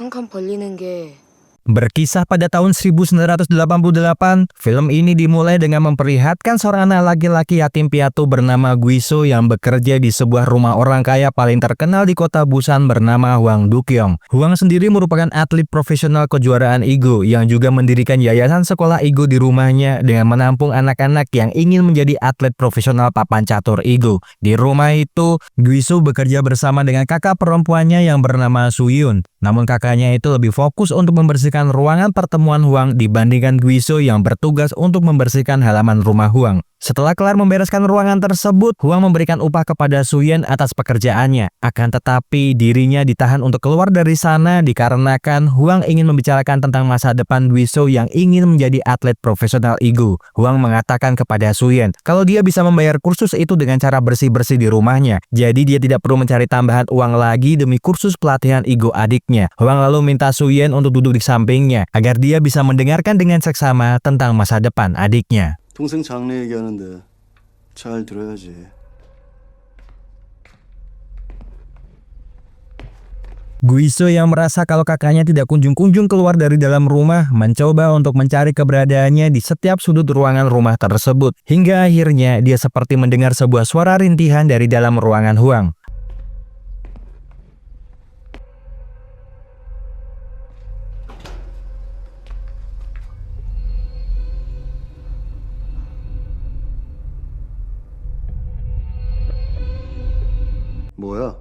한 칸 벌리는 게 Berkisah pada tahun 1988, film ini dimulai dengan memperlihatkan seorang anak laki-laki yatim piatu bernama Guiso yang bekerja di sebuah rumah orang kaya paling terkenal di kota Busan bernama Hwang Duk-kyung. Hwang sendiri merupakan atlet profesional kejuaraan Igo yang juga mendirikan yayasan sekolah Igo di rumahnya dengan menampung anak-anak yang ingin menjadi atlet profesional papan catur Igo. Di rumah itu, Guiso bekerja bersama dengan kakak perempuannya yang bernama Suyun. Namun kakaknya itu lebih fokus untuk membersihkan ruangan pertemuan Hwang dibandingkan Guiso yang bertugas untuk membersihkan halaman rumah Hwang. Setelah kelar membereskan ruangan tersebut, Hwang memberikan upah kepada Suyun atas pekerjaannya. Akan tetapi dirinya ditahan untuk keluar dari sana dikarenakan Hwang ingin membicarakan tentang masa depan Guiso yang ingin menjadi atlet profesional Igo. Hwang mengatakan kepada Suyun kalau dia bisa membayar kursus itu dengan cara bersih-bersih di rumahnya. Jadi dia tidak perlu mencari tambahan uang lagi demi kursus pelatihan Igo adiknya. Hwang lalu minta Suyun untuk duduk di sampingnya agar dia bisa mendengarkan dengan seksama tentang masa depan adiknya. 동생 장래 얘기하는데 잘 들어야지. Guiso yang merasa kalau kakaknya tidak kunjung-kunjung keluar dari dalam rumah, mencoba untuk mencari keberadaannya di setiap sudut ruangan rumah tersebut. Hingga akhirnya dia seperti mendengar sebuah suara rintihan dari dalam ruangan Hwang. 뭐야?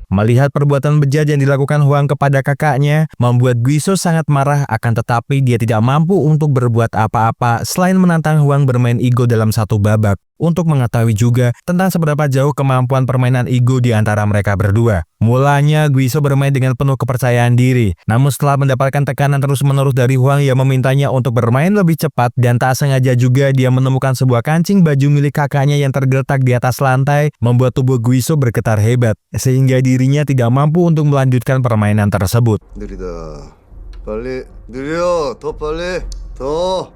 Melihat perbuatan bejat yang dilakukan Hwang kepada kakaknya, membuat Guiso sangat marah, akan tetapi dia tidak mampu untuk berbuat apa-apa selain menantang Hwang bermain Igo dalam satu babak, untuk mengetahui juga tentang seberapa jauh kemampuan permainan Igo di antara mereka berdua. Mulanya Guiso bermain dengan penuh kepercayaan diri, namun setelah mendapatkan tekanan terus-menerus dari Hwang yang memintanya untuk bermain lebih cepat dan tak sengaja juga dia menemukan sebuah kancing baju milik kakaknya yang tergeletak di atas lantai, membuat tubuh Guiso bergetar hebat, sehingga dirinya tidak mampu untuk melanjutkan permainan tersebut. 느리다. 빨리 느려. 더 빨리. 더.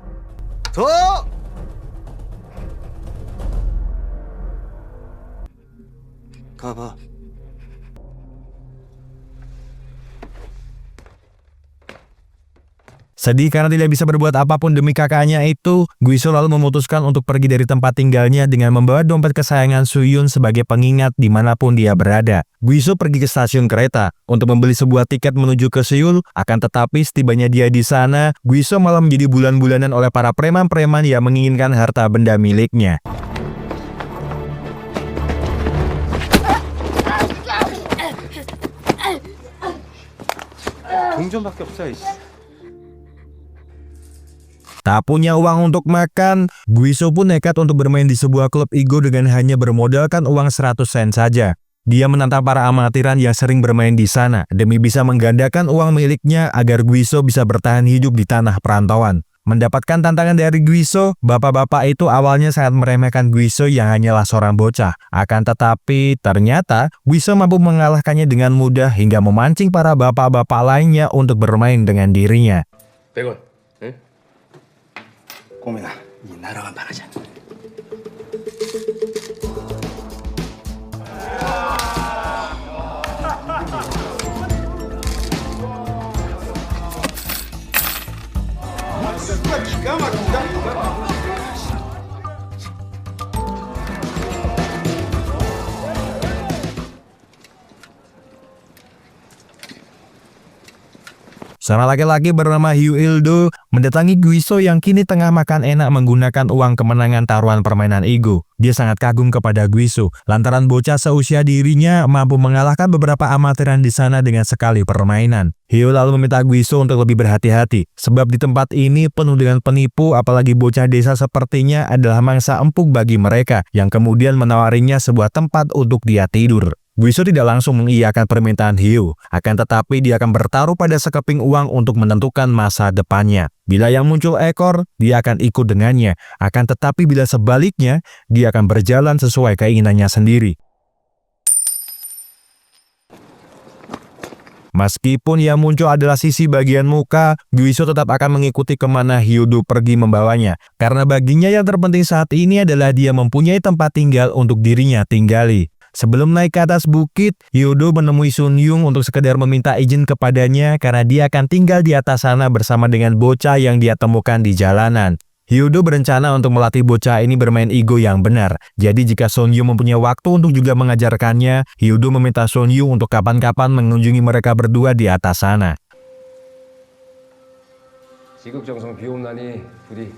가봐. Sedih karena tidak bisa berbuat apapun demi kakaknya itu, Guiso lalu memutuskan untuk pergi dari tempat tinggalnya dengan membawa dompet kesayangan Suyun sebagai pengingat dimanapun dia berada. Guiso pergi ke stasiun kereta untuk membeli sebuah tiket menuju ke Seoul, akan tetapi setibanya dia di sana, Guiso malah menjadi bulan-bulanan oleh para preman-preman yang menginginkan harta benda miliknya. 동전밖에 없어. Tak punya uang untuk makan, Guiso pun nekat untuk bermain di sebuah klub Igo dengan hanya bermodalkan uang 100 sen saja. Dia menantang para amatiran yang sering bermain di sana demi bisa menggandakan uang miliknya agar Guiso bisa bertahan hidup di tanah perantauan. Mendapatkan tantangan dari Guiso, bapak-bapak itu awalnya sangat meremehkan Guiso yang hanyalah seorang bocah. Akan tetapi ternyata Guiso mampu mengalahkannya dengan mudah hingga memancing para bapak-bapak lainnya untuk bermain dengan dirinya. 100원. 응? 꼬민아, 이 나라만 바라자. 기가 막힌다. Seorang laki-laki bernama Hyu Il-do mendatangi Guiso yang kini tengah makan enak menggunakan uang kemenangan taruhan permainan Igo. Dia sangat kagum kepada Guiso lantaran bocah seusia dirinya mampu mengalahkan beberapa amatiran di sana dengan sekali permainan. Hyu lalu meminta Guiso untuk lebih berhati-hati sebab di tempat ini penuh dengan penipu, apalagi bocah desa sepertinya adalah mangsa empuk bagi mereka yang kemudian menawarinya sebuah tempat untuk dia tidur. Guiso tidak langsung mengiyakan permintaan Hyu, akan tetapi dia akan bertaruh pada sekeping uang untuk menentukan masa depannya. Bila yang muncul ekor, dia akan ikut dengannya, akan tetapi bila sebaliknya, dia akan berjalan sesuai keinginannya sendiri. Meskipun yang muncul adalah sisi bagian muka, Guiso tetap akan mengikuti kemana Hyu-do pergi membawanya. Karena baginya yang terpenting saat ini adalah dia mempunyai tempat tinggal untuk dirinya tinggali. Sebelum naik ke atas bukit, Hyodo menemui Sun Yung untuk sekedar meminta izin kepadanya karena dia akan tinggal di atas sana bersama dengan bocah yang dia temukan di jalanan. Hyodo berencana untuk melatih bocah ini bermain ego yang benar. Jadi jika Sun Yung mempunyai waktu untuk juga mengajarkannya, Hyodo meminta Sun Yung untuk kapan-kapan mengunjungi mereka berdua di atas sana. 지극정성 비옵나니 부디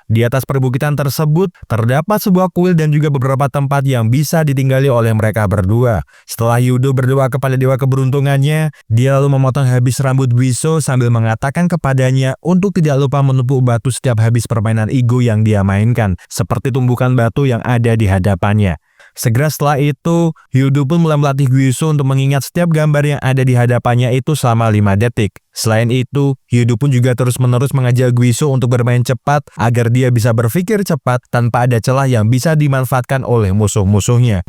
Di atas perbukitan tersebut, terdapat sebuah kuil dan juga beberapa tempat yang bisa ditinggali oleh mereka berdua. Setelah Hyodo berdoa kepada dewa keberuntungannya, dia lalu memotong habis rambut Guiso sambil mengatakan kepadanya untuk tidak lupa menumpuk batu setiap habis permainan ego yang dia mainkan, seperti tumbukan batu yang ada di hadapannya. Segera setelah itu, Hyodo pun mulai melatih Guiso untuk mengingat setiap gambar yang ada di hadapannya itu selama 5 detik. Selain itu, Hyodo pun juga terus-menerus mengajak Guiso untuk bermain cepat agar dia bisa berpikir cepat tanpa ada celah yang bisa dimanfaatkan oleh musuh-musuhnya.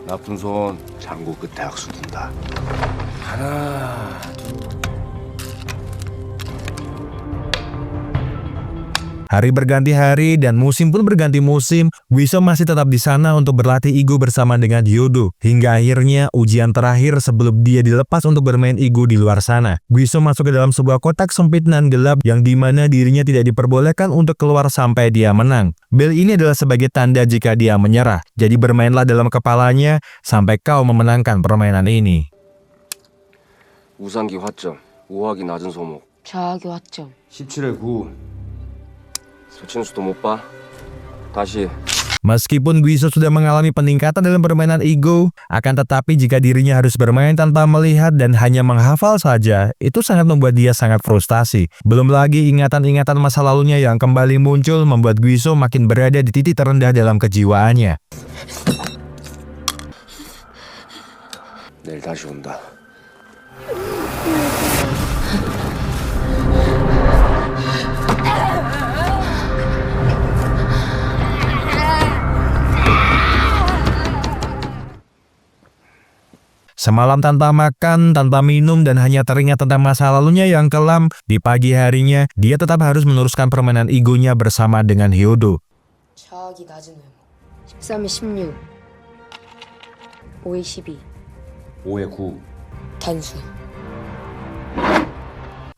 나쁜 손 장구 끝에 악수 둔다. 하나 Hari berganti hari dan musim pun berganti musim, Guiso masih tetap di sana untuk berlatih ego bersama dengan Hyodo. Hingga akhirnya ujian terakhir sebelum dia dilepas untuk bermain ego di luar sana. Guiso masuk ke dalam sebuah kotak sempit dan gelap yang dimana dirinya tidak diperbolehkan untuk keluar sampai dia menang. Bel ini adalah sebagai tanda jika dia menyerah. Jadi bermainlah dalam kepalanya sampai kau memenangkan permainan ini. 우상기 화점 5하기 낮은 소목 좌하기 화점 17에 9 소친수도 못 봐. 다시 Meskipun Guiso sudah mengalami peningkatan dalam permainan ego, akan tetapi jika dirinya harus bermain tanpa melihat dan hanya menghafal saja, itu sangat membuat dia sangat frustasi. Belum lagi ingatan-ingatan masa lalunya yang kembali muncul membuat Guiso makin berada di titik terendah dalam kejiwaannya. 내일 다시 온다. Semalam tanpa makan, tanpa minum, dan hanya teringat tentang masa lalunya yang kelam, di pagi harinya, dia tetap harus meneruskan permainan egonya bersama dengan Hyodo. 좌하기 낮은 외모 13에 16 5에 12 5에 9 단수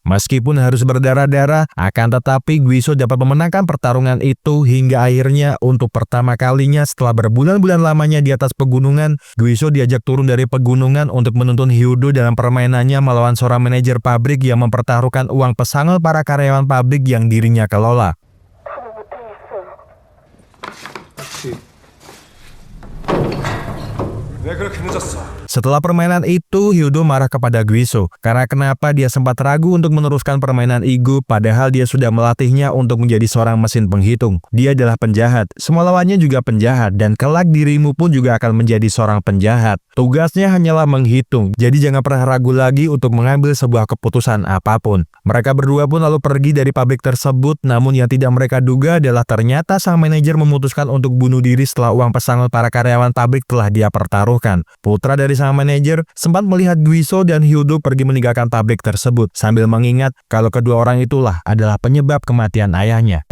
Meskipun harus berdarah-darah, akan tetapi Guiso dapat memenangkan pertarungan itu hingga akhirnya untuk pertama kalinya setelah berbulan-bulan lamanya di atas pegunungan, Guiso diajak turun dari pegunungan untuk menuntun Hyodo dalam permainannya melawan seorang manajer pabrik yang mempertaruhkan uang pesangon para karyawan pabrik yang dirinya kelola. 왜 그렇게 늦었어? Setelah permainan itu, Hyodo marah kepada Guiso karena kenapa dia sempat ragu untuk meneruskan permainan ego padahal dia sudah melatihnya untuk menjadi seorang mesin penghitung. Dia adalah penjahat, semua lawannya juga penjahat dan kelak dirimu pun juga akan menjadi seorang penjahat. Tugasnya hanyalah menghitung, jadi jangan pernah ragu lagi untuk mengambil sebuah keputusan apapun. Mereka berdua pun lalu pergi dari pabrik tersebut, namun yang tidak mereka duga adalah ternyata sang manajer memutuskan untuk bunuh diri setelah uang pesangon para karyawan pabrik telah dia pertaruhkan. Putra dari sang manajer sempat melihat Guiso dan Hyodo pergi meninggalkan pabrik tersebut sambil mengingat kalau kedua orang itulah adalah penyebab kematian ayahnya.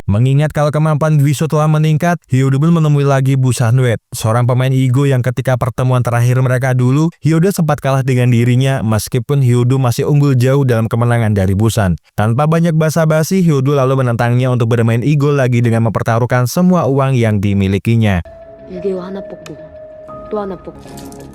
Mengingat kalau kemampuan Guiso telah meningkat, Hyodo pun menemui lagi Busan Wet, seorang pemain ego yang ketika pertemuan terakhir mereka dulu, Hyodo sempat kalah dengan dirinya meskipun Hyodo masih unggul jauh dalam kemenangan dari Busan. Tanpa banyak basa-basi, Hyodo lalu menentangnya untuk bermain ego lagi dengan mempertaruhkan semua uang yang dimilikinya. 6개와 하나 뽑고 또 하나 뽑고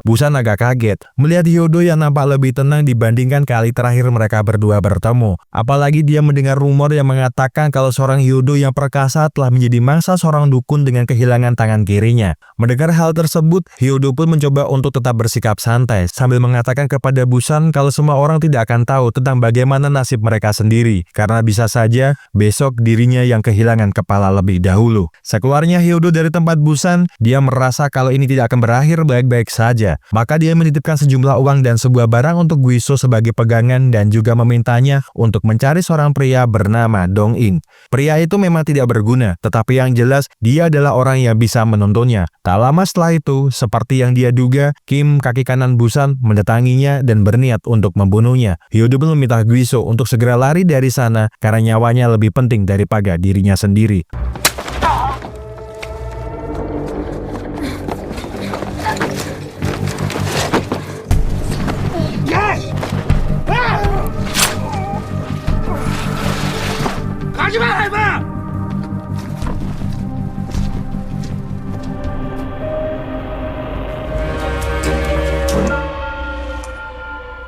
Busan agak kaget melihat Hyodo yang nampak lebih tenang dibandingkan kali terakhir mereka berdua bertemu. Apalagi dia mendengar rumor yang mengatakan kalau seorang Hyodo yang perkasa telah menjadi mangsa seorang dukun dengan kehilangan tangan kirinya. Mendengar hal tersebut, Hyodo pun mencoba untuk tetap bersikap santai sambil mengatakan kepada Busan kalau semua orang tidak akan tahu tentang bagaimana nasib mereka sendiri karena bisa saja besok dirinya yang kehilangan kepala lebih dahulu. Sekeluarnya Hyodo dari tempat Busan, dia merasa kalau ini tidak akan berakhir baik-baik saja. saja. Maka dia menitipkan sejumlah uang dan sebuah barang untuk Guiso sebagai pegangan dan juga memintanya untuk mencari seorang pria bernama Dong In. Pria itu memang tidak berguna, tetapi yang jelas dia adalah orang yang bisa menuntunnya. Tak lama setelah itu, seperti yang dia duga, Kim kaki kanan Busan mendatanginya dan berniat untuk membunuhnya. Hyo-do pun meminta Guiso untuk segera lari dari sana karena nyawanya lebih penting daripada dirinya sendiri.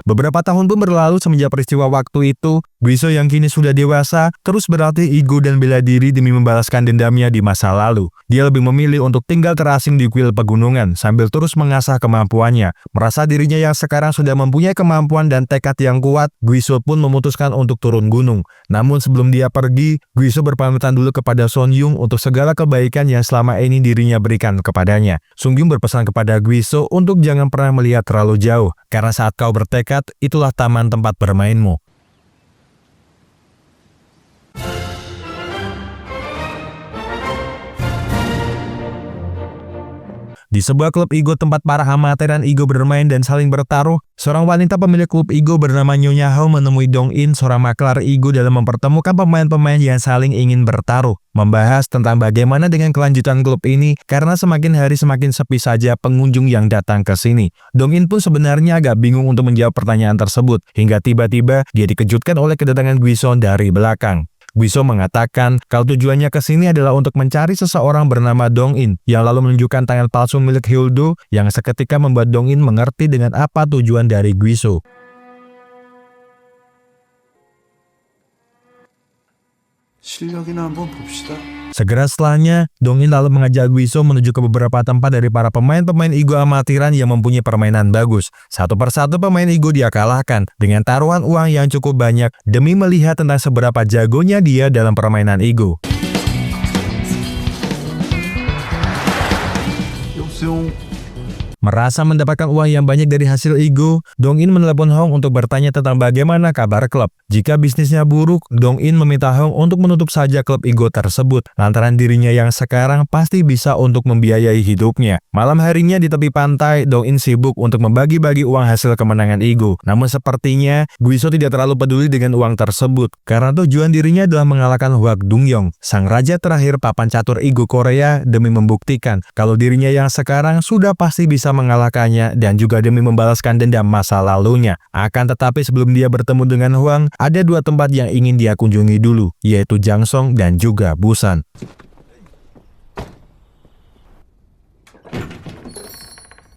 Beberapa tahun pun berlalu semenjak peristiwa waktu itu. Guiso yang kini sudah dewasa terus berlatih ego dan bela diri demi membalaskan dendamnya di masa lalu. Dia lebih memilih untuk tinggal terasing di kuil pegunungan sambil terus mengasah kemampuannya. Merasa dirinya yang sekarang sudah mempunyai kemampuan dan tekad yang kuat, Guiso pun memutuskan untuk turun gunung. Namun sebelum dia pergi, Guiso berpamitan dulu kepada Son Yung untuk segala kebaikan yang selama ini dirinya berikan kepadanya. Sung Yung berpesan kepada Guiso untuk jangan pernah melihat terlalu jauh, karena saat kau bertekad, itulah taman tempat bermainmu. Di sebuah klub ego tempat para amatir dan ego bermain dan saling bertaruh, seorang wanita pemilik klub ego bernama Nyonya Hao menemui Dong In, seorang maklar ego, dalam mempertemukan pemain-pemain yang saling ingin bertaruh. Membahas tentang bagaimana dengan kelanjutan klub ini karena semakin hari semakin sepi saja pengunjung yang datang ke sini. Dong In pun sebenarnya agak bingung untuk menjawab pertanyaan tersebut, hingga tiba-tiba dia dikejutkan oleh kedatangan Guiso dari belakang. Guiso mengatakan kalau tujuannya ke sini adalah untuk mencari seseorang bernama Dong In, yang lalu menunjukkan tangan palsu milik Hyo-do yang seketika membuat Dong In mengerti dengan apa tujuan dari Guiso. 실력이나 한번 봅시다. Segera setelahnya, Dong In lalu mengajak Guiso menuju ke beberapa tempat dari para pemain-pemain ego amatiran yang mempunyai permainan bagus. Satu persatu pemain ego dia kalahkan dengan taruhan uang yang cukup banyak demi melihat tentang seberapa jagonya dia dalam permainan ego. 여보세요. Merasa mendapatkan uang yang banyak dari hasil ego, Dong In menelepon Hong untuk bertanya tentang bagaimana kabar klub. Jika bisnisnya buruk, Dong In meminta Hong untuk menutup saja klub ego tersebut, lantaran dirinya yang sekarang pasti bisa untuk membiayai hidupnya. Malam harinya di tepi pantai, Dong In sibuk untuk membagi-bagi uang hasil kemenangan ego. Namun sepertinya, Guiso tidak terlalu peduli dengan uang tersebut, karena tujuan dirinya adalah mengalahkan Hwak Dong-yong, sang raja terakhir papan catur ego Korea, demi membuktikan kalau dirinya yang sekarang sudah pasti bisa mengalahkannya dan juga demi membalaskan dendam masa lalunya. Akan tetapi sebelum dia bertemu dengan Hwang, ada dua tempat yang ingin dia kunjungi dulu, yaitu Jangsong dan juga Busan.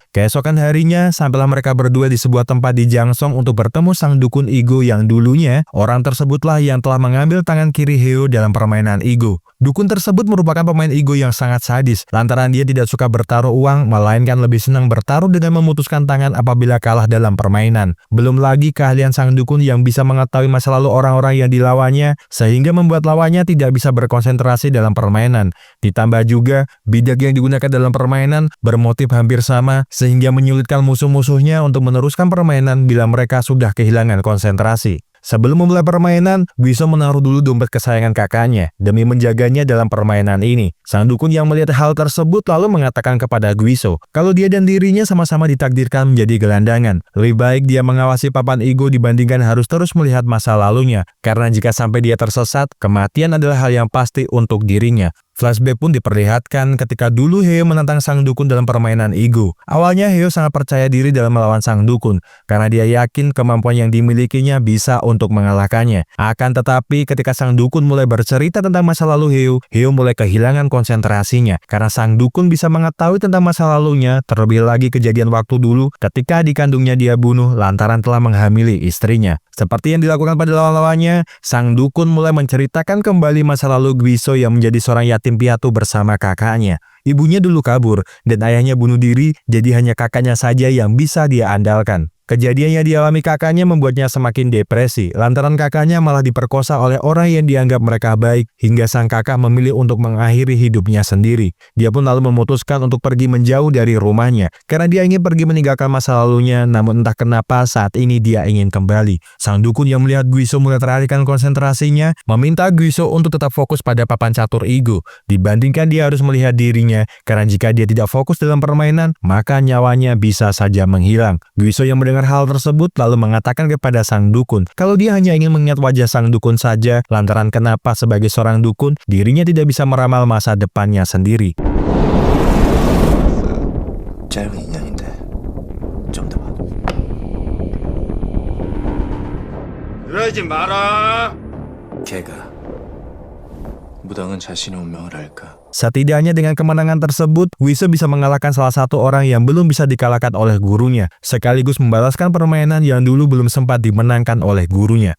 Keesokan harinya, sampailah mereka berdua di sebuah tempat di Jangsong untuk bertemu sang dukun ego yang dulunya orang tersebutlah yang telah mengambil tangan kiri Hyo dalam permainan ego. Dukun tersebut merupakan pemain ego yang sangat sadis, lantaran dia tidak suka bertaruh uang, melainkan lebih senang bertaruh dengan memutuskan tangan apabila kalah dalam permainan. Belum lagi keahlian sang dukun yang bisa mengetahui masa lalu orang-orang yang dilawannya, sehingga membuat lawannya tidak bisa berkonsentrasi dalam permainan. Ditambah juga, bidak yang digunakan dalam permainan bermotif hampir sama, sehingga menyulitkan musuh-musuhnya untuk meneruskan permainan bila mereka sudah kehilangan konsentrasi. Sebelum memulai permainan, Guiso menaruh dulu dompet kesayangan kakaknya demi menjaganya dalam permainan ini. Sang dukun yang melihat hal tersebut lalu mengatakan kepada Guiso kalau dia dan dirinya sama-sama ditakdirkan menjadi gelandangan. Lebih baik dia mengawasi papan ego dibandingkan harus terus melihat masa lalunya, karena jika sampai dia tersesat, kematian adalah hal yang pasti untuk dirinya. Flashback pun diperlihatkan ketika dulu Hyo menantang sang dukun dalam permainan ego. Awalnya Hyo sangat percaya diri dalam melawan sang dukun, karena dia yakin kemampuan yang dimilikinya bisa untuk mengalahkannya. Akan tetapi ketika sang dukun mulai bercerita tentang masa lalu Hyo mulai kehilangan konsentrasinya, karena sang dukun bisa mengetahui tentang masa lalunya, terlebih lagi kejadian waktu dulu ketika adik kandungnya dia bunuh lantaran telah menghamili istrinya. Seperti yang dilakukan pada lawan-lawannya, sang dukun mulai menceritakan kembali masa lalu Guiso yang menjadi seorang yatim piatu bersama kakaknya. Ibunya dulu kabur dan ayahnya bunuh diri, jadi hanya kakaknya saja yang bisa dia andalkan. Kejadian yang dialami kakaknya membuatnya semakin depresi, lantaran kakaknya malah diperkosa oleh orang yang dianggap mereka baik, hingga sang kakak memilih untuk mengakhiri hidupnya sendiri. Dia pun lalu memutuskan untuk pergi menjauh dari rumahnya, karena dia ingin pergi meninggalkan masa lalunya, namun entah kenapa saat ini dia ingin kembali. Sang dukun yang melihat Guiso mulai teralihkan konsentrasinya, meminta Guiso untuk tetap fokus pada papan catur Igo, dibandingkan dia harus melihat dirinya, karena jika dia tidak fokus dalam permainan, maka nyawanya bisa saja menghilang. Guiso yang mendengar hal tersebut lalu mengatakan kepada sang dukun, kalau dia hanya ingin mengingat wajah sang dukun saja, lantaran kenapa sebagai seorang dukun, dirinya tidak bisa meramal masa depannya sendiri. 짧은 인연인데 좀 더 봐. 그러지 마라. 걔가 무당은 자신의 운명을 알까? Setidaknya dengan kemenangan tersebut, Guiso bisa mengalahkan salah satu orang yang belum bisa dikalahkan oleh gurunya, sekaligus membalaskan permainan yang dulu belum sempat dimenangkan oleh gurunya.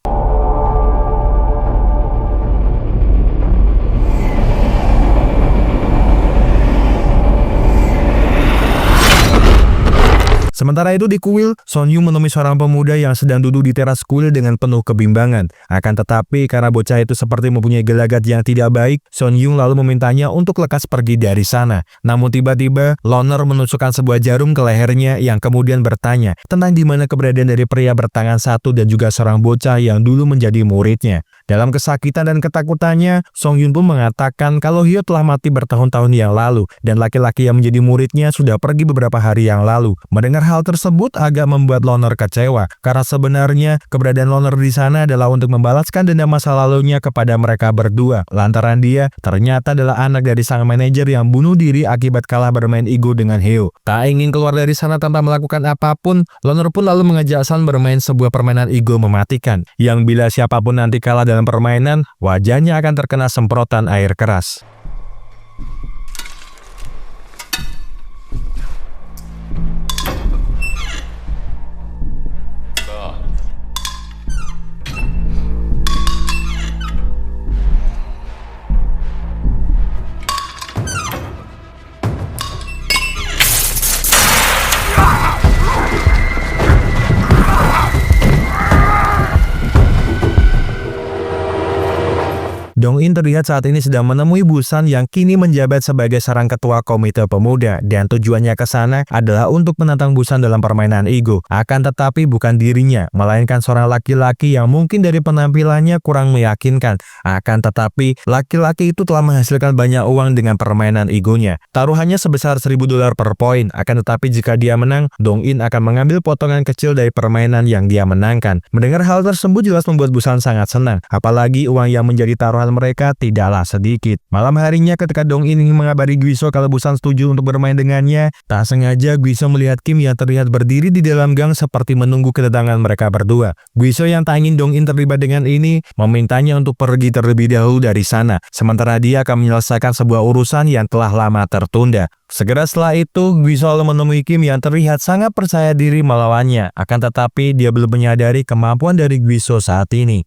Sementara itu di kuil, Son Yung menemui seorang pemuda yang sedang duduk di teras kuil dengan penuh kebimbangan. Akan tetapi karena bocah itu seperti mempunyai gelagat yang tidak baik, Son Yung lalu memintanya untuk lekas pergi dari sana. Namun tiba-tiba, Loner menusukkan sebuah jarum ke lehernya yang kemudian bertanya tentang di mana keberadaan dari pria bertangan satu dan juga seorang bocah yang dulu menjadi muridnya. Dalam kesakitan dan ketakutannya, Song Yun pun mengatakan kalau Hyo telah mati bertahun-tahun yang lalu dan laki-laki yang menjadi muridnya sudah pergi beberapa hari yang lalu. Mendengar hal tersebut agak membuat Loner kecewa karena sebenarnya keberadaan Loner di sana adalah untuk membalaskan dendam masa lalunya kepada mereka berdua. Lantaran dia ternyata adalah anak dari sang manajer yang bunuh diri akibat kalah bermain Igo dengan Hyo. Tak ingin keluar dari sana tanpa melakukan apapun, Loner pun lalu mengajak San bermain sebuah permainan Igo mematikan, yang bila siapapun nanti kalah dalam permainan, wajahnya akan terkena semprotan air keras. Dong-in terlihat saat ini sedang menemui Busan yang kini menjabat sebagai seorang ketua komite pemuda, dan tujuannya ke sana adalah untuk menantang Busan dalam permainan Igo. Akan tetapi bukan dirinya, melainkan seorang laki-laki yang mungkin dari penampilannya kurang meyakinkan. Akan tetapi laki-laki itu telah menghasilkan banyak uang dengan permainan Igonya. Taruhannya sebesar $1.000 per poin. Akan tetapi jika dia menang, Dong-in akan mengambil potongan kecil dari permainan yang dia menangkan. Mendengar hal tersebut jelas membuat Busan sangat senang, apalagi uang yang menjadi taruhan mereka tidaklah sedikit. Malam harinya ketika Dong-in ingin mengabari Guiso kalau Busan setuju untuk bermain dengannya, tak sengaja Guiso melihat Kim yang terlihat berdiri di dalam gang seperti menunggu kedatangan mereka berdua. Guiso yang tak ingin Dong-in terlibat dengan ini, memintanya untuk pergi terlebih dahulu dari sana, sementara dia akan menyelesaikan sebuah urusan yang telah lama tertunda. Segera setelah itu, Guiso lalu menemui Kim yang terlihat sangat percaya diri melawannya. Akan tetapi dia belum menyadari kemampuan dari Guiso saat ini.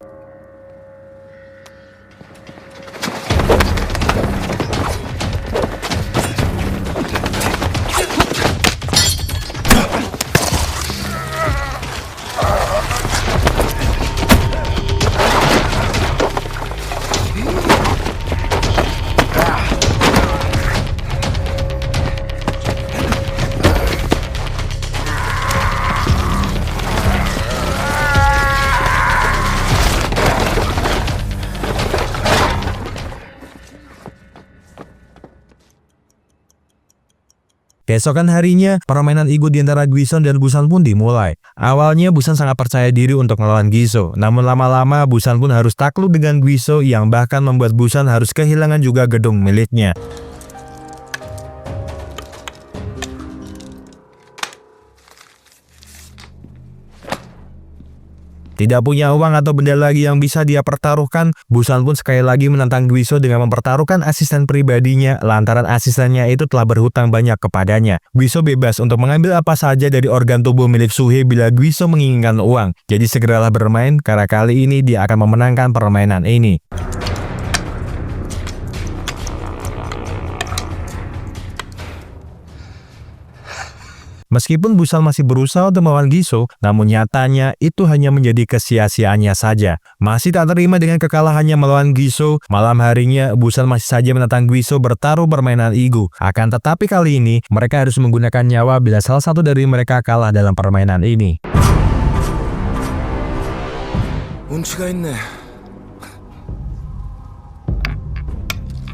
Keesokan harinya, permainan Igo di antara Guiso dan Busan pun dimulai. Awalnya Busan sangat percaya diri untuk melawan Guiso, namun lama-lama Busan pun harus takluk dengan Guiso yang bahkan membuat Busan harus kehilangan juga gedung miliknya. Tidak punya uang atau benda lagi yang bisa dia pertaruhkan, Busan pun sekali lagi menantang Guiso dengan mempertaruhkan asisten pribadinya lantaran asistennya itu telah berhutang banyak kepadanya. Guiso bebas untuk mengambil apa saja dari organ tubuh milik Suhe bila Guiso menginginkan uang. Jadi segeralah bermain karena kali ini dia akan memenangkan permainan ini. Meskipun Busan masih berusaha untuk melawan Giso, namun nyatanya itu hanya menjadi kesia-siaannya saja. Masih tak terima dengan kekalahannya melawan Giso, malam harinya Busan masih saja menantang Guiso bertaruh permainan ego. Akan tetapi kali ini mereka harus menggunakan nyawa bila salah satu dari mereka kalah dalam permainan ini. 운치가 있네.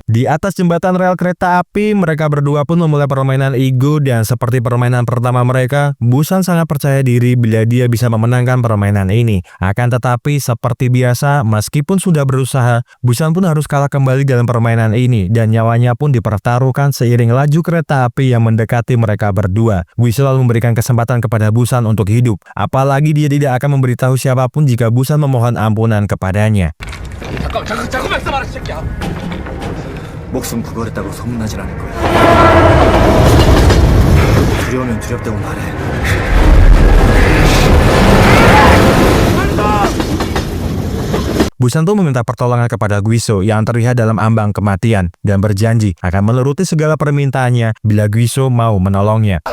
Di atas jembatan rel kereta api, mereka berdua pun memulai permainan ego dan seperti permainan pertama mereka, Busan sangat percaya diri bila dia bisa memenangkan permainan ini. Akan tetapi seperti biasa, meskipun sudah berusaha, Busan pun harus kalah kembali dalam permainan ini dan nyawanya pun dipertaruhkan seiring laju kereta api yang mendekati mereka berdua. Guiso selalu memberikan kesempatan kepada Busan untuk hidup, apalagi dia tidak akan memberitahu siapapun jika Busan memohon ampunan kepadanya. 잠깐만 있어봐라, 새끼야. 목숨 구걸했다고 소문나질 않을 거야. 두려우면 두렵다고 말해. Busan tuh meminta pertolongan kepada Guiso yang terlihat dalam ambang kematian dan berjanji akan menuruti segala permintaannya bila Guiso mau menolongnya.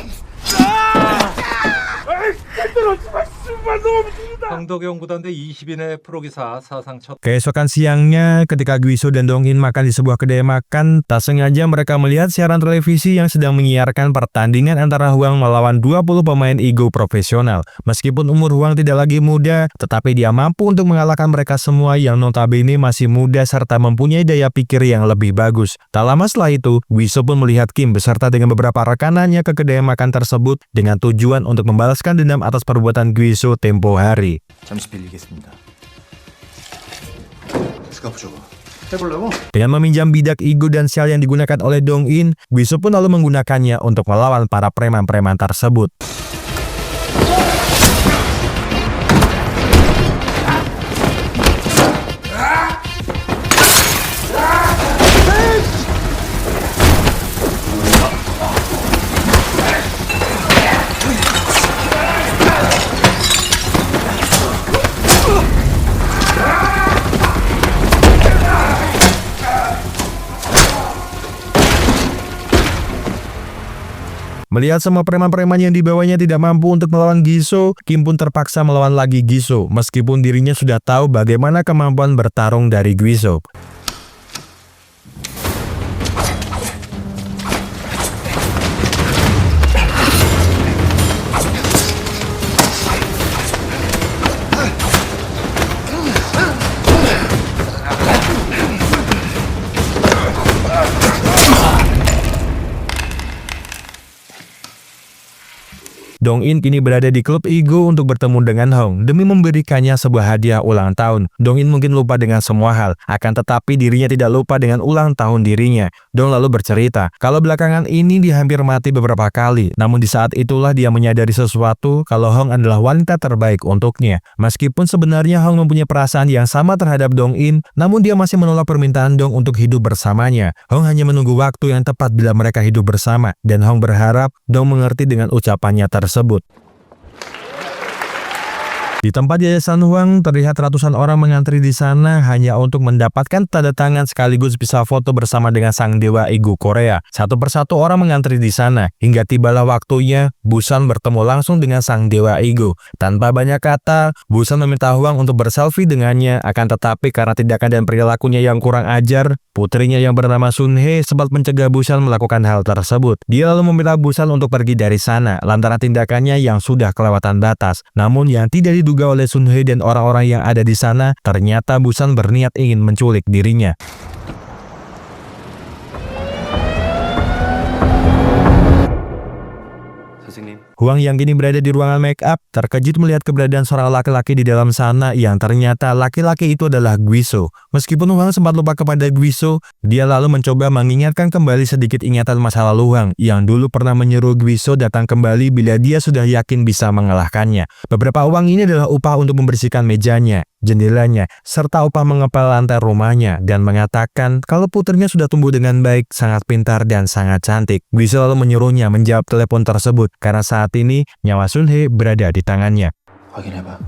황덕영구단대 20인의 프로기사 사상 첫 Keesokan siangnya, ketika Guiso dan Dong-in makan di sebuah kedai makan, tak sengaja mereka melihat siaran televisi yang sedang menyiarkan pertandingan antara Hwang melawan 20 pemain ego profesional. Meskipun umur Hwang tidak lagi muda, tetapi dia mampu untuk mengalahkan mereka semua yang notabene masih muda serta mempunyai daya pikir yang lebih bagus. Tak lama setelah itu, Guiso pun melihat Kim beserta dengan beberapa rekanannya ke kedai makan tersebut dengan tujuan untuk membalaskan dendam atas perbuatan Guiso tempo hari. 잠시 빌리겠습니다. 스카프 줘봐. 해보려고? Dengan meminjam bidak ego dan sial yang digunakan oleh Dong-in, Guiso pun lalu menggunakannya untuk melawan para preman-preman tersebut. Melihat semua preman-preman yang dibawanya tidak mampu untuk melawan Giso, Kim pun terpaksa melawan lagi Giso, meskipun dirinya sudah tahu bagaimana kemampuan bertarung dari Guiso. Dong-in kini berada di klub ego untuk bertemu dengan Hong demi memberikannya sebuah hadiah ulang tahun. Dong-in mungkin lupa dengan semua hal, akan tetapi dirinya tidak lupa dengan ulang tahun dirinya. Dong lalu bercerita kalau belakangan ini dia hampir mati beberapa kali, namun di saat itulah dia menyadari sesuatu kalau Hong adalah wanita terbaik untuknya. Meskipun sebenarnya Hong mempunyai perasaan yang sama terhadap Dong-in, namun dia masih menolak permintaan Dong untuk hidup bersamanya. Hong hanya menunggu waktu yang tepat bila mereka hidup bersama, dan Hong berharap Dong mengerti dengan ucapannya tersebut. Di tempat yayasan Hwang, terlihat ratusan orang mengantri di sana hanya untuk mendapatkan tanda tangan sekaligus bisa foto bersama dengan sang dewa ego Korea. Satu persatu orang mengantri di sana, hingga tibalah waktunya Busan bertemu langsung dengan sang dewa ego. Tanpa banyak kata, Busan meminta Hwang untuk berselfie dengannya, akan tetapi karena tindakan dan perilakunya yang kurang ajar, putrinya yang bernama Sunhae sempat mencegah Busan melakukan hal tersebut. Dia lalu meminta Busan untuk pergi dari sana, lantaran tindakannya yang sudah kelewatan batas. Namun yang tidak diduga oleh Sunhae dan orang-orang yang ada di sana, ternyata Busan berniat ingin menculik dirinya. 선생님. Hwang yang kini berada di ruangan make up terkejut melihat keberadaan seorang laki-laki di dalam sana yang ternyata laki-laki itu adalah Guiso. Meskipun Hwang sempat lupa kepada Guiso, dia lalu mencoba mengingatkan kembali sedikit ingatan masa lalu Hwang yang dulu pernah menyuruh Guiso datang kembali bila dia sudah yakin bisa mengalahkannya. Beberapa uang ini adalah upah untuk membersihkan mejanya, jendelanya, serta upah mengepel lantai rumahnya, dan mengatakan kalau putrinya sudah tumbuh dengan baik, sangat pintar, dan sangat cantik. Guiso lalu menyuruhnya menjawab telepon tersebut karena saat ini nyawa Sunhae berada di tangannya. 확인해봐.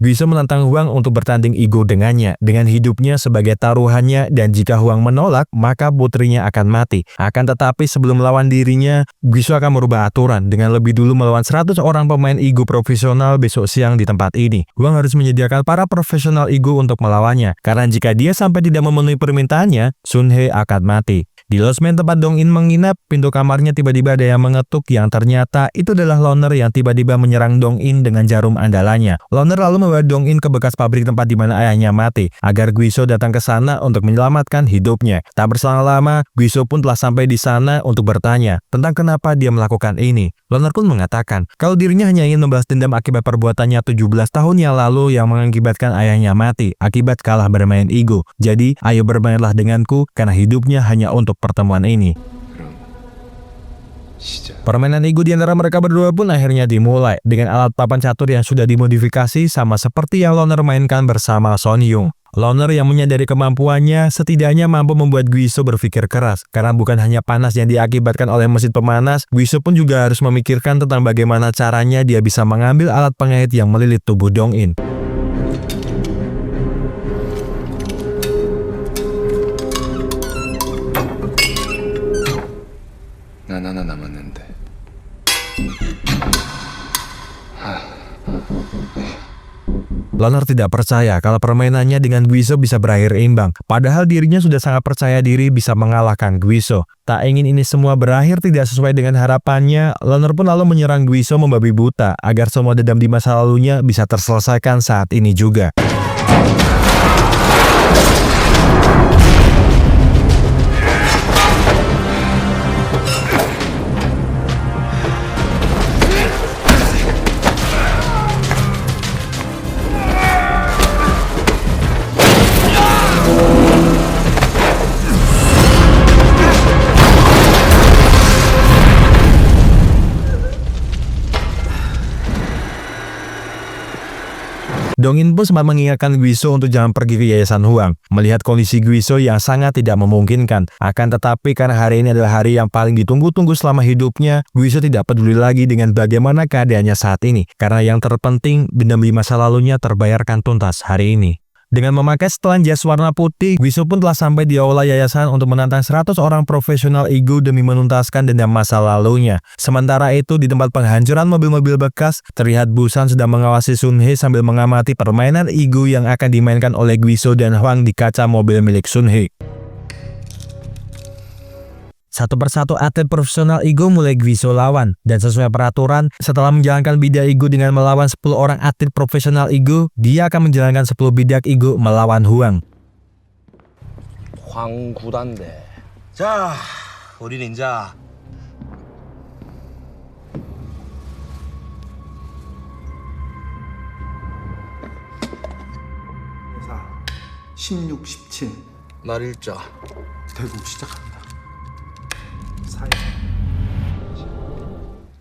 Guiso menantang Huang untuk bertanding ego dengannya, dengan hidupnya sebagai taruhannya, dan jika Huang menolak, maka putrinya akan mati. Akan tetapi sebelum melawan dirinya, Guiso akan merubah aturan dengan lebih dulu melawan 100 orang pemain ego profesional besok siang di tempat ini. Huang harus menyediakan para profesional ego untuk melawannya, karena jika dia sampai tidak memenuhi permintaannya, Sun Hye akan mati. Di losmen tempat Dong In menginap, pintu kamarnya tiba-tiba ada yang mengetuk yang ternyata itu adalah Loner yang tiba-tiba menyerang Dong In dengan jarum andalannya. Loner lalu membawa Dong In ke bekas pabrik tempat di mana ayahnya mati, agar Guiso datang ke sana untuk menyelamatkan hidupnya. Tak berselang lama, Guiso pun telah sampai di sana untuk bertanya tentang kenapa dia melakukan ini. Loner pun mengatakan kalau dirinya hanya ingin membalas dendam akibat perbuatannya 17 tahun yang lalu yang mengakibatkan ayahnya mati akibat kalah bermain ego. Jadi, ayo bermainlah denganku karena hidupnya hanya untuk pertemuan ini. Permainan ego di antara mereka berdua pun akhirnya dimulai dengan alat papan catur yang sudah dimodifikasi sama seperti yang Loner mainkan bersama Son Yung. Loner yang menyadari kemampuannya setidaknya mampu membuat Guiso berpikir keras, karena bukan hanya panas yang diakibatkan oleh mesin pemanas, Guiso pun juga harus memikirkan tentang bagaimana caranya dia bisa mengambil alat pengait yang melilit tubuh Dong In. 난 하나 남았는데. Loner tidak percaya kalau permainannya dengan Guiso bisa berakhir imbang, padahal dirinya sudah sangat percaya diri bisa mengalahkan Guiso. Tak ingin ini semua berakhir tidak sesuai dengan harapannya, Loner pun lalu menyerang Guiso membabi buta agar semua dendam di masa lalunya bisa terselesaikan saat ini juga. Dong In pun sempat mengingatkan Guiso untuk jangan pergi ke Yayasan Huang, melihat kondisi Guiso yang sangat tidak memungkinkan. Akan tetapi karena hari ini adalah hari yang paling ditunggu-tunggu selama hidupnya, Guiso tidak peduli lagi dengan bagaimana keadaannya saat ini, karena yang terpenting dendam di masa lalunya terbayarkan tuntas hari ini. Dengan memakai setelan jas warna putih, Guiso pun telah sampai di aula yayasan untuk menantang 100 orang profesional ego demi menuntaskan dendam masa lalunya. Sementara itu, di tempat penghancuran mobil-mobil bekas, terlihat Busan sedang mengawasi Sun Hye sambil mengamati permainan ego yang akan dimainkan oleh Guiso dan Huang di kaca mobil milik Sun Hye. Satu persatu atlet profesional ego mulai Guiso lawan, dan sesuai peraturan, setelah menjalankan bidak ego dengan melawan 10 orang atlet profesional ego, dia akan menjalankan 10 bidak ego melawan Huang. 황구단대. 자, 우린 인자 16, 17 날일자. 대국 시작합니다.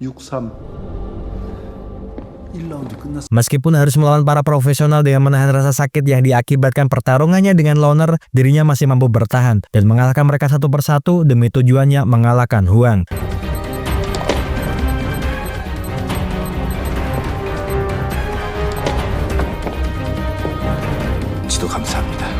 6-3 1라운드 끝났습니다. Meskipun harus melawan para profesional dengan menahan rasa sakit yang diakibatkan pertarungannya dengan Loner, dirinya masih mampu bertahan dan mengalahkan mereka satu persatu demi tujuannya mengalahkan Huang. 지도 감사합니다.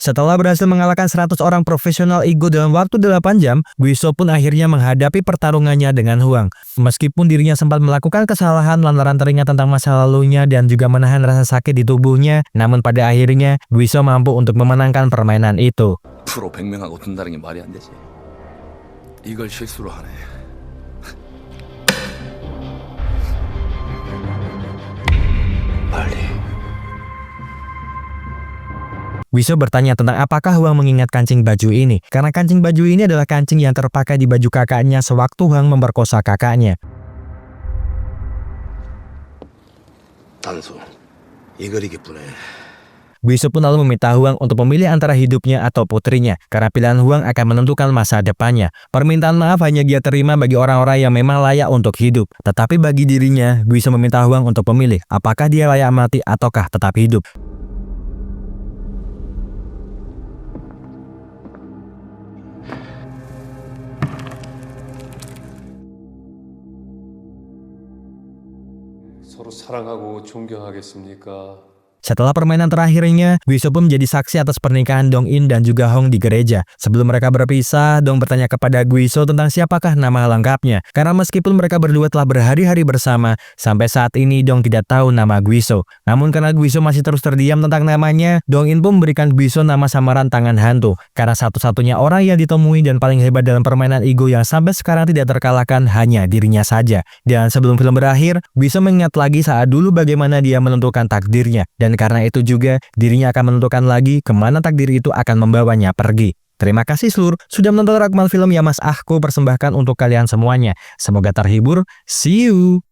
Setelah berhasil mengalahkan 100 orang profesional ego dalam waktu 8 jam, Guiso pun akhirnya menghadapi pertarungannya dengan Huang. Meskipun dirinya sempat melakukan kesalahan lantaran teringat tentang masa lalunya dan juga menahan rasa sakit di tubuhnya, namun pada akhirnya Guiso mampu untuk memenangkan permainan itu. 프로 100명하고 둔다는 게 말이 안 되지. 이걸 실수로 하네. 빨리. Guiso bertanya tentang apakah Huang mengingat kancing baju ini, karena kancing baju ini adalah kancing yang terpakai di baju kakaknya sewaktu Huang memperkosa kakaknya. 단수 이글이 기쁘네. Guiso pun lalu meminta Huang untuk memilih antara hidupnya atau putrinya, karena pilihan Huang akan menentukan masa depannya. Permintaan maaf hanya dia terima bagi orang-orang yang memang layak untuk hidup. Tetapi bagi dirinya, Guiso meminta Huang untuk memilih apakah dia layak mati ataukah tetap hidup. 서로 사랑하고 존경하겠습니까? Setelah permainan terakhirnya, Guiso pun menjadi saksi atas pernikahan Dong In dan juga Hong di gereja. Sebelum mereka berpisah, Dong bertanya kepada Guiso tentang siapakah nama lengkapnya. Karena meskipun mereka berdua telah berhari-hari bersama, sampai saat ini Dong tidak tahu nama Guiso. Namun karena Guiso masih terus terdiam tentang namanya, Dong In pun memberikan Guiso nama samaran tangan hantu. Karena satu-satunya orang yang ditemui dan paling hebat dalam permainan ego yang sampai sekarang tidak terkalahkan hanya dirinya saja. Dan sebelum film berakhir, Guiso mengingat lagi saat dulu bagaimana dia menentukan takdirnya. Dan karena itu juga, dirinya akan menentukan lagi kemana takdir itu akan membawanya pergi. Terima kasih seluruh sudah menonton ragam film yang Mas Ahko persembahkan untuk kalian semuanya. Semoga terhibur. See you!